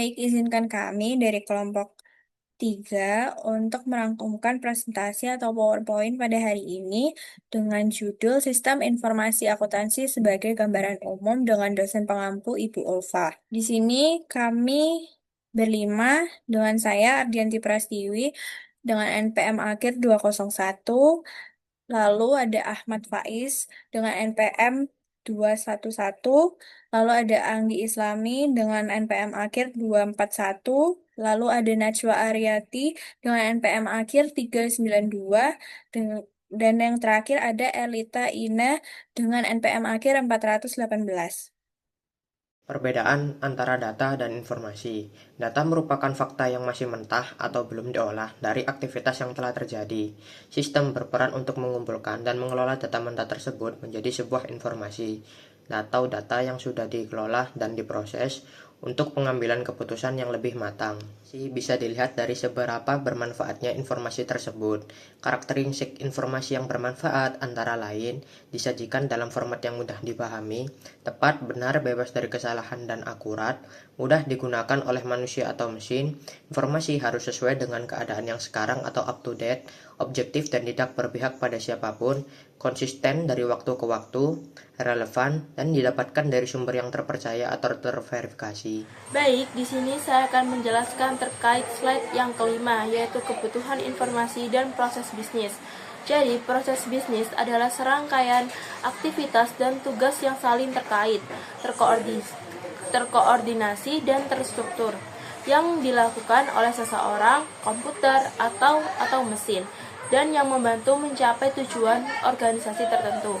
Baik, izinkan kami dari kelompok 3 untuk merangkumkan presentasi atau PowerPoint pada hari ini dengan judul Sistem Informasi Akuntansi sebagai Gambaran Umum dengan dosen pengampu Ibu Ulfa. Di sini kami berlima dengan saya Ardianti Prastiwi dengan NPM akhir 201. Lalu ada Ahmad Faiz dengan NPM 211. Lalu ada Anggi Islami dengan NPM akhir 241. Lalu ada Najwa Aryati dengan NPM akhir 392. Dan yang terakhir ada Elita Ina dengan NPM akhir 418. Perbedaan antara data dan informasi. Data merupakan fakta yang masih mentah atau belum diolah dari aktivitas yang telah terjadi. Sistem berperan untuk mengumpulkan dan mengelola data tersebut menjadi sebuah informasi atau data yang sudah dikelola dan diproses untuk pengambilan keputusan yang lebih matang. Bisa dilihat dari seberapa bermanfaatnya informasi tersebut. Karakteristik informasi yang bermanfaat antara lain disajikan dalam format yang mudah dipahami, tepat, benar, bebas dari kesalahan dan akurat, mudah digunakan oleh manusia atau mesin. Informasi harus sesuai dengan keadaan yang sekarang atau up to date, objektif dan tidak berpihak pada siapapun, konsisten dari waktu ke waktu, relevan, dan didapatkan dari sumber yang terpercaya atau terverifikasi. Baik, di sini saya akan menjelaskan terkait slide yang kelima, yaitu kebutuhan informasi dan proses bisnis. Jadi, proses bisnis adalah serangkaian aktivitas dan tugas yang saling terkait, terkoordinasi dan terstruktur, yang dilakukan oleh seseorang, komputer, atau mesin, dan yang membantu mencapai tujuan organisasi tertentu.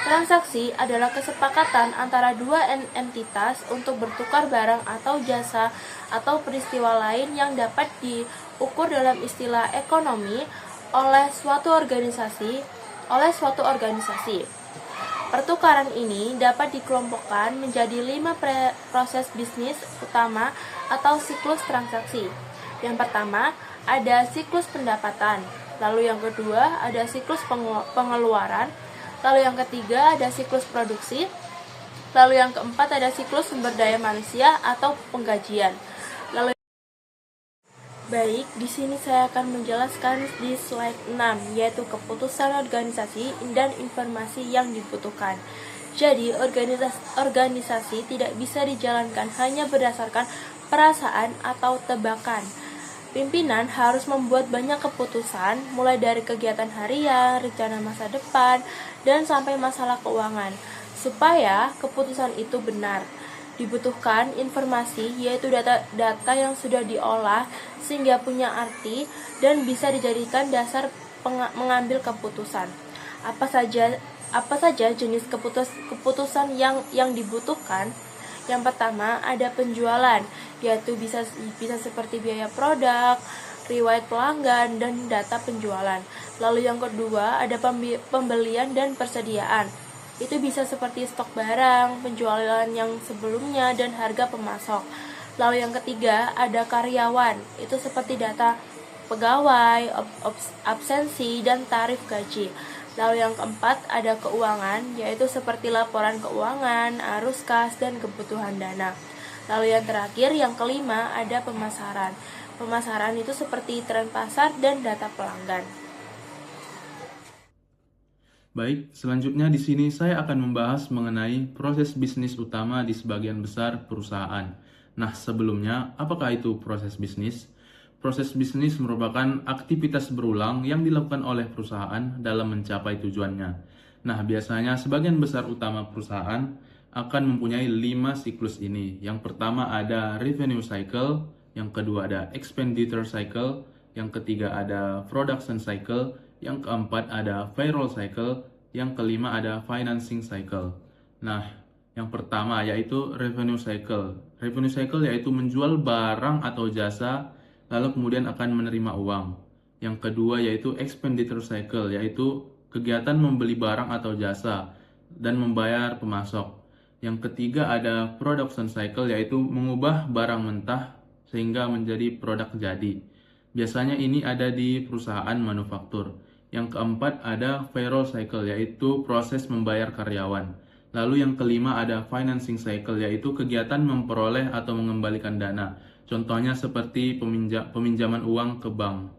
Transaksi adalah kesepakatan antara dua entitas untuk bertukar barang atau jasa atau peristiwa lain yang dapat diukur dalam istilah ekonomi oleh suatu organisasi. Pertukaran ini dapat dikelompokkan menjadi 5 proses bisnis utama atau siklus transaksi. Yang pertama, ada siklus pendapatan. Lalu yang kedua, ada siklus pengeluaran. Lalu yang ketiga ada siklus produksi. Lalu yang keempat ada siklus sumber daya manusia atau penggajian. Baik, di sini saya akan menjelaskan di slide 6, yaitu keputusan organisasi dan informasi yang dibutuhkan. Jadi, organisasi tidak bisa dijalankan hanya berdasarkan perasaan atau tebakan. Pimpinan harus membuat banyak keputusan, mulai dari kegiatan harian, rencana masa depan, dan sampai masalah keuangan, supaya keputusan itu benar. Dibutuhkan informasi, yaitu data yang sudah diolah sehingga punya arti dan bisa dijadikan dasar mengambil keputusan. Apa saja jenis keputusan yang dibutuhkan? Yang pertama ada penjualan, yaitu bisa seperti biaya produk, riwayat pelanggan, dan data penjualan. Lalu yang kedua ada pembelian dan persediaan. Itu bisa seperti stok barang, penjualan yang sebelumnya, dan harga pemasok. Lalu yang ketiga ada karyawan. Itu seperti data pegawai, absensi, dan tarif gaji. Lalu yang keempat ada keuangan, yaitu seperti laporan keuangan, arus kas, dan kebutuhan dana. Lalu yang terakhir, yang kelima, ada pemasaran. Pemasaran itu seperti tren pasar dan data pelanggan. Baik, selanjutnya di sini saya akan membahas mengenai proses bisnis utama di sebagian besar perusahaan. Nah, sebelumnya, apakah itu proses bisnis? Proses bisnis merupakan aktivitas berulang yang dilakukan oleh perusahaan dalam mencapai tujuannya. Nah, biasanya sebagian besar utama perusahaan akan mempunyai 5 siklus ini. Yang pertama ada revenue cycle, yang kedua ada expenditure cycle, yang ketiga ada production cycle, yang keempat ada payroll cycle, yang kelima ada financing cycle. Nah, yang pertama yaitu revenue cycle. Revenue cycle yaitu menjual barang atau jasa lalu kemudian akan menerima uang. Yang kedua yaitu expenditure cycle, yaitu kegiatan membeli barang atau jasa dan membayar pemasok. Yang ketiga ada production cycle, yaitu mengubah barang mentah sehingga menjadi produk jadi. Biasanya ini ada di perusahaan manufaktur. Yang keempat ada payroll cycle, yaitu proses membayar karyawan. Lalu yang kelima ada financing cycle, yaitu kegiatan memperoleh atau mengembalikan dana. Contohnya seperti peminjaman uang ke bank.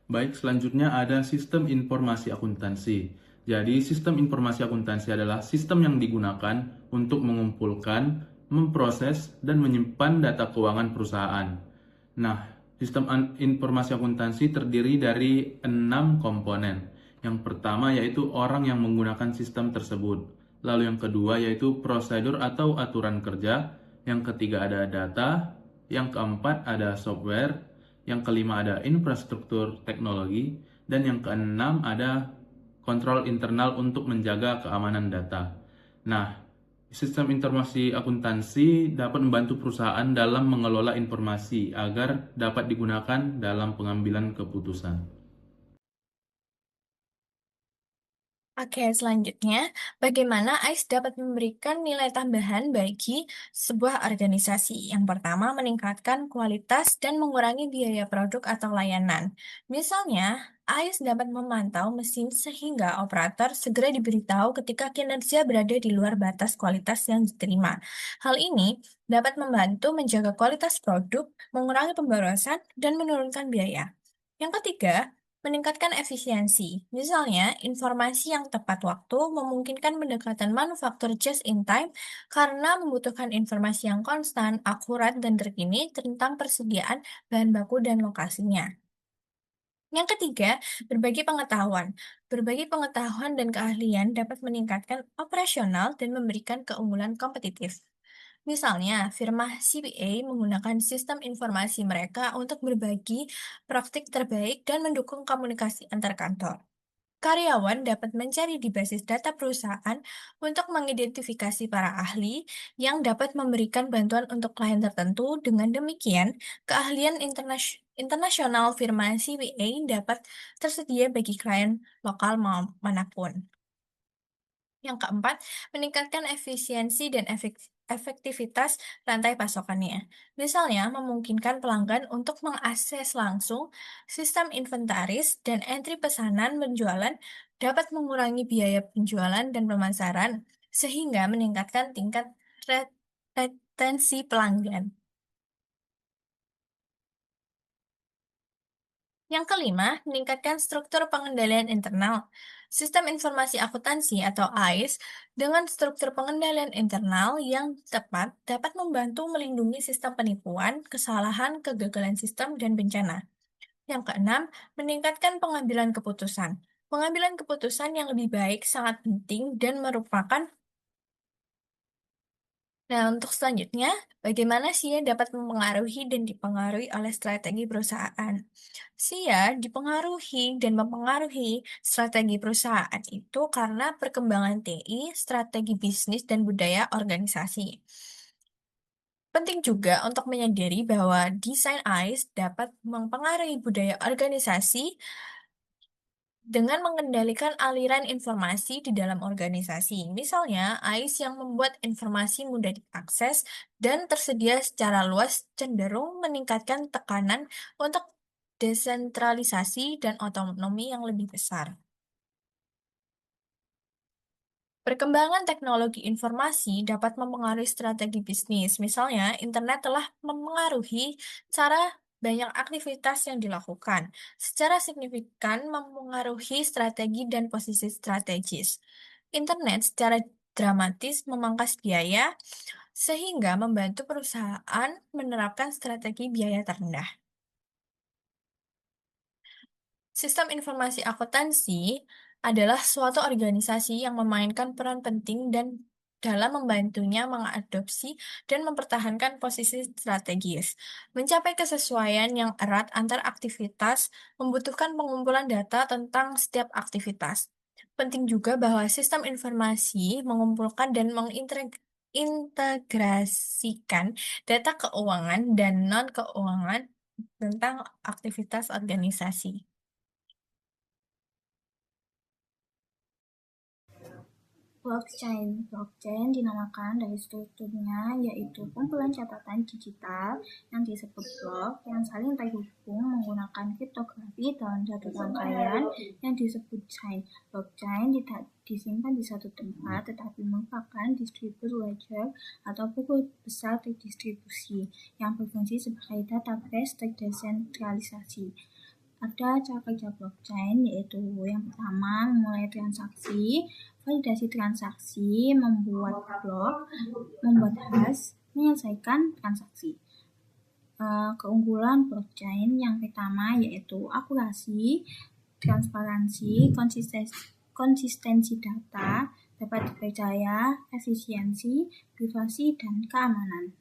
Baik, selanjutnya ada sistem informasi akuntansi. Jadi, sistem informasi akuntansi adalah sistem yang digunakan untuk mengumpulkan, memproses, dan menyimpan data keuangan perusahaan. Nah, sistem informasi akuntansi terdiri dari 6 komponen. Yang pertama yaitu orang yang menggunakan sistem tersebut. Lalu yang kedua yaitu prosedur atau aturan kerja. Yang ketiga ada data. Yang keempat ada software. Yang kelima ada infrastruktur teknologi. Dan yang keenam ada kontrol internal untuk menjaga keamanan data. Nah, sistem informasi akuntansi dapat membantu perusahaan dalam mengelola informasi agar dapat digunakan dalam pengambilan keputusan. Oke, selanjutnya, bagaimana AIS dapat memberikan nilai tambahan bagi sebuah organisasi? Yang pertama, meningkatkan kualitas dan mengurangi biaya produk atau layanan. Misalnya, AIS dapat memantau mesin sehingga operator segera diberitahu ketika kinerja berada di luar batas kualitas yang diterima. Hal ini dapat membantu menjaga kualitas produk, mengurangi pemborosan, dan menurunkan biaya. Yang ketiga, meningkatkan efisiensi. Misalnya, informasi yang tepat waktu memungkinkan pendekatan manufaktur just in time karena membutuhkan informasi yang konstan, akurat, dan terkini tentang persediaan bahan baku dan lokasinya. Yang ketiga, berbagi pengetahuan. Berbagi pengetahuan dan keahlian dapat meningkatkan operasional dan memberikan keunggulan kompetitif. Misalnya, firma CPA menggunakan sistem informasi mereka untuk berbagi praktik terbaik dan mendukung komunikasi antar kantor. Karyawan dapat mencari di basis data perusahaan untuk mengidentifikasi para ahli yang dapat memberikan bantuan untuk klien tertentu. Dengan demikian, keahlian internasional firma CPA dapat tersedia bagi klien lokal manapun. Yang keempat, meningkatkan efisiensi dan efektivitas rantai pasokannya. Misalnya, memungkinkan pelanggan untuk mengakses langsung sistem inventaris dan entry pesanan penjualan dapat mengurangi biaya penjualan dan pemasaran, sehingga meningkatkan tingkat retensi pelanggan. Yang kelima, meningkatkan struktur pengendalian internal. Sistem informasi akuntansi atau AIS dengan struktur pengendalian internal yang tepat dapat membantu melindungi sistem penipuan, kesalahan, kegagalan sistem, dan bencana. Yang keenam, meningkatkan pengambilan keputusan. Pengambilan keputusan yang lebih baik sangat penting dan merupakan. Nah, untuk selanjutnya, bagaimana SIA dapat mempengaruhi dan dipengaruhi oleh strategi perusahaan? SIA dipengaruhi dan mempengaruhi strategi perusahaan itu karena perkembangan TI, strategi bisnis, dan budaya organisasi. Penting juga untuk menyadari bahwa desain AIS dapat mempengaruhi budaya organisasi dengan mengendalikan aliran informasi di dalam organisasi. Misalnya, AIS yang membuat informasi mudah diakses dan tersedia secara luas cenderung meningkatkan tekanan untuk desentralisasi dan otonomi yang lebih besar. Perkembangan teknologi informasi dapat mempengaruhi strategi bisnis. Misalnya, internet telah mempengaruhi cara banyak aktivitas yang dilakukan. Secara signifikan mempengaruhi strategi dan posisi strategis. Internet secara dramatis memangkas biaya sehingga membantu perusahaan menerapkan strategi biaya terendah. Sistem informasi akuntansi adalah suatu organisasi yang memainkan peran penting dan dalam membantunya mengadopsi dan mempertahankan posisi strategis. Mencapai kesesuaian yang erat antar aktivitas membutuhkan pengumpulan data tentang setiap aktivitas. Penting juga bahwa sistem informasi mengumpulkan dan mengintegrasikan data keuangan dan non-keuangan tentang aktivitas organisasi. Blockchain dinamakan dari strukturnya, yaitu kumpulan catatan digital yang disebut blok yang saling terhubung menggunakan kriptografi dalam satu rangkaian yang disebut chain. Blockchain tidak disimpan di satu tempat, tetapi merupakan distributed ledger atau buku besar terdistribusi yang berfungsi sebagai database terdesentralisasi. Ada cara kerja blockchain, yaitu yang pertama memulai transaksi, validasi transaksi, membuat blok, membuat hash, menyelesaikan transaksi. Keunggulan blockchain yang pertama yaitu akurasi, transparansi, konsistensi data, dapat dipercaya, efisiensi, privasi, dan keamanan.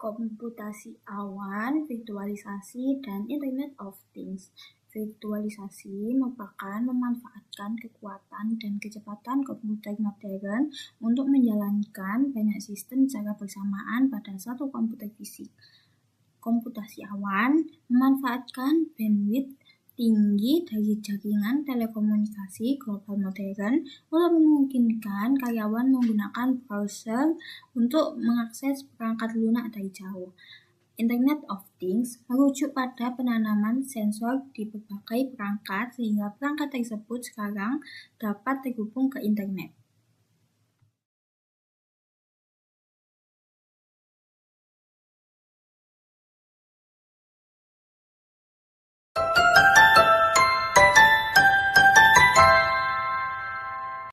Komputasi awan, virtualisasi, dan Internet of Things. Virtualisasi merupakan memanfaatkan kekuatan dan kecepatan komputer modern untuk menjalankan banyak sistem secara bersamaan pada satu komputer fisik. Komputasi awan memanfaatkan bandwidth tinggi dari jaringan telekomunikasi global modern untuk memungkinkan karyawan menggunakan browser untuk mengakses perangkat lunak dari jauh. Internet of Things merujuk pada penanaman sensor di berbagai perangkat sehingga perangkat tersebut sekarang dapat terhubung ke internet.